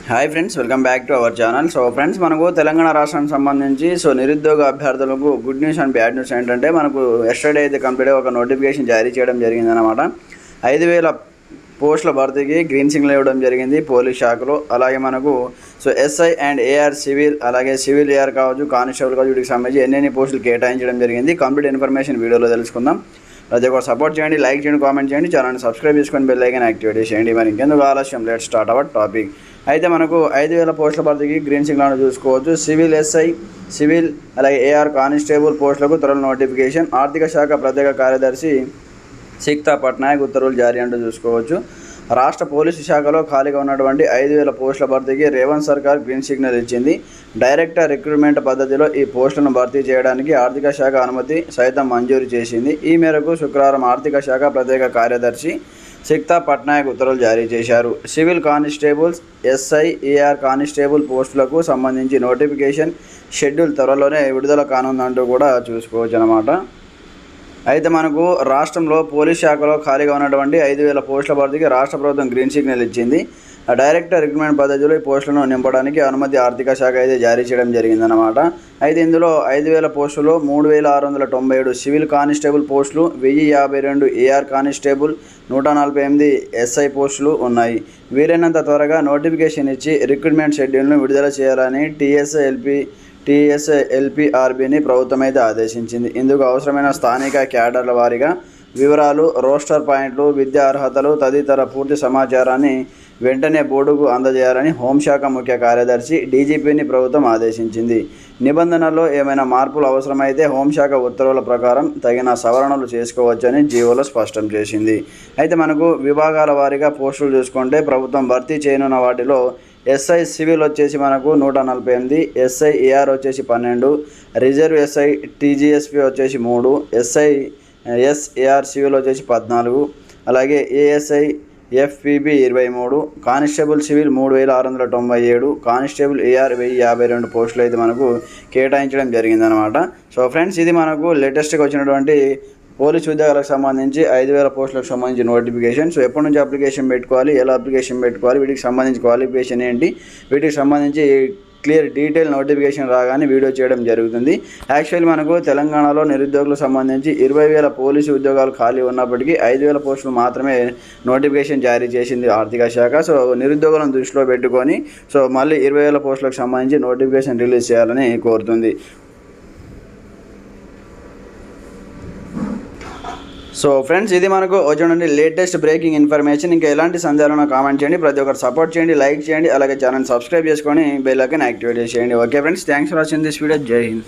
Hi friends, welcome back to our channel. So friends, మనకు తెలంగాణ రాష్ట్రానికి సంబంధించి నిరుద్యోగ అభ్యర్థులకు good news and bad news ఏంటంటే, మనకు ఎస్టర్డే అయితే కంప్లీట్గా ఒక నోటిఫికేషన్ జారీ చేయడం జరిగిందనమాట. 5,000 పోస్టుల భర్తీకి గ్రీన్ సిగ్నల్ ఇవ్వడం జరిగింది పోలీస్ శాఖలో. అలాగే మనకు ఎస్ఐ అండ్ ఏఆర్ సివిల్, అలాగే సివిల్ ఏఆర్ కావచ్చు, కానిస్టేబుల్ కావచ్చు, వీటికి సంబంధించి ఎన్ని పోస్టులు కేటాయించడం జరిగింది. కంప్లీట్ ఇన్ఫర్మేషన్ వీడియోలో తెలుసుకుందాం. ప్రతి ఒక్కరు సపోర్ట్ చేయండి, లైక్ చేయండి, కామెంట్ చేయండి, ఛానల్ని సబ్స్క్రైబ్ చేసుకొని బెల్ ఐకాన్ యాక్టివేట్ చేయండి. మరి ఇంకెందుకు ఆలస్యం, లెట్స్ స్టార్ట్ అవర్ టాపిక్. అయితే మనకు 5,000 పోస్టుల భర్తీకి గ్రీన్ సిగ్నల్ చూసుకోవచ్చు. సివిల్ ఎస్ఐ, సివిల్ అలాగే ఏఆర్ కానిస్టేబుల్ పోస్టులకు త్వరలో నోటిఫికేషన్. ఆర్థిక శాఖ ప్రత్యేక కార్యదర్శి సిక్తా పట్నాయక్ ఉత్తర్వులు జారీ అంటూ చూసుకోవచ్చు. రాష్ట్ర పోలీసు శాఖలో ఖాళీగా ఉన్నటువంటి 5,000 పోస్టుల భర్తీకి రేవంత్ సర్కార్ గ్రీన్ సిగ్నల్ ఇచ్చింది. డైరెక్టర్ రిక్రూట్మెంట్ పద్ధతిలో ఈ పోస్టులను భర్తీ చేయడానికి ఆర్థిక శాఖ అనుమతి సైతం మంజూరు చేసింది. ఈ మేరకు శుక్రవారం ఆర్థిక శాఖ ప్రత్యేక కార్యదర్శి సిక్తా పట్నాయక్ ఉత్తర్వులు జారీ చేశారు. Civil constables, SI, AR constable పోస్టులకు సంబంధించి నోటిఫికేషన్ షెడ్యూల్ త్వరలోనే విడుదల కానుందంటూ కూడా చూసుకోవచ్చు అన్నమాట. అయితే మనకు రాష్ట్రంలో పోలీస్ శాఖలో ఖాళీగా ఉన్నటువంటి 5,000 పోస్టుల భర్తీకి రాష్ట్ర ప్రభుత్వం గ్రీన్ సిగ్నల్ ఇచ్చింది. డైరెక్టర్ రిక్రూట్మెంట్ పద్ధతిలో ఈ పోస్టులను నింపడానికి అనుమతి ఆర్థిక శాఖ అయితే జారీ చేయడం జరిగిందన్నమాట. అయితే ఇందులో 5,000 పోస్టులు, 3,697 సివిల్ కానిస్టేబుల్ పోస్టులు, 1,052 ఏఆర్ కానిస్టేబుల్, 148 ఎస్ఐ పోస్టులు ఉన్నాయి. వీలైనంత త్వరగా నోటిఫికేషన్ ఇచ్చి రిక్రూట్మెంట్ షెడ్యూల్ను విడుదల చేయాలని టీఎస్ఎల్పిఆర్బిని ప్రభుత్వం అయితే ఆదేశించింది. ఇందుకు అవసరమైన స్థానిక క్యాడర్ల వారీగా వివరాలు, రోస్టర్ పాయింట్లు, విద్యా అర్హతలు తదితర పూర్తి సమాచారాన్ని వెంటనే బోర్డుకు అందజేయాలని హోంశాఖ ముఖ్య కార్యదర్శి డీజీపీని ప్రభుత్వం ఆదేశించింది. నిబంధనల్లో ఏమైనా మార్పులు అవసరమైతే హోంశాఖ ఉత్తర్వుల ప్రకారం తగిన సవరణలు చేసుకోవచ్చని జీవోలో స్పష్టం చేసింది. అయితే మనకు విభాగాల వారీగా పోస్టులు చూసుకుంటే, ప్రభుత్వం భర్తీ చేయనున్న వాటిలో ఎస్ఐ సివిల్ వచ్చేసి మనకు 148, ఎస్ఐ ఏఆర్ వచ్చేసి 12, రిజర్వ్ ఎస్ఐ టీజీఎస్పీ వచ్చేసి 3, ఎస్ఏఆర్ సివిల్ వచ్చేసి 14, అలాగే ASI FPB 23, constable civil 3,697, constable AR 1,052 పోస్టులు అయితే మనకు కేటాయించడం జరిగిందనమాట. సో ఫ్రెండ్స్, ఇది మనకు లేటెస్ట్గా వచ్చినటువంటి పోలీసు ఉద్యోగాలకు సంబంధించి 5,000 పోస్టులకు సంబంధించి నోటిఫికేషన్. సో ఎప్పటి నుంచి అప్లికేషన్ పెట్టుకోవాలి, ఎలా అప్లికేషన్ పెట్టుకోవాలి, వీటికి సంబంధించి క్వాలిఫికేషన్ ఏంటి, వీటికి సంబంధించి క్లియర్ డీటెయిల్ నోటిఫికేషన్ రాగానే వీడియో చేయడం జరుగుతుంది. యాక్చువల్లీ మనకు తెలంగాణలో నిరుద్యోగులకు సంబంధించి 20,000 పోలీసు ఉద్యోగాలు ఖాళీ ఉన్నప్పటికీ 5,000 పోస్టులు మాత్రమే నోటిఫికేషన్ జారీ చేసింది ఆర్థిక శాఖ. సో నిరుద్యోగులను దృష్టిలో పెట్టుకొని మళ్ళీ 20,000 పోస్టులకు సంబంధించి నోటిఫికేషన్ రిలీజ్ చేయాలని కోరుతుంది. సో ఫ్రెండ్స్, ఇది మనకు వచ్చే లేటెస్ట్ బ్రేకింగ్ ఇన్ఫర్మేషన్. ఇంకా ఎలాంటి సందేహాలను కామెంట్ చేయండి, ప్రతి ఒక్కరు సపోర్ట్ చేయండి, లైక్ చేయండి, అలాగే ఛానల్ సబ్స్క్రైబ్ చేసుకొని బెల్ ఐకాన్ యాక్టివేట్ చేయండి. Okay friends, thanks for watching this video. జై హింద్.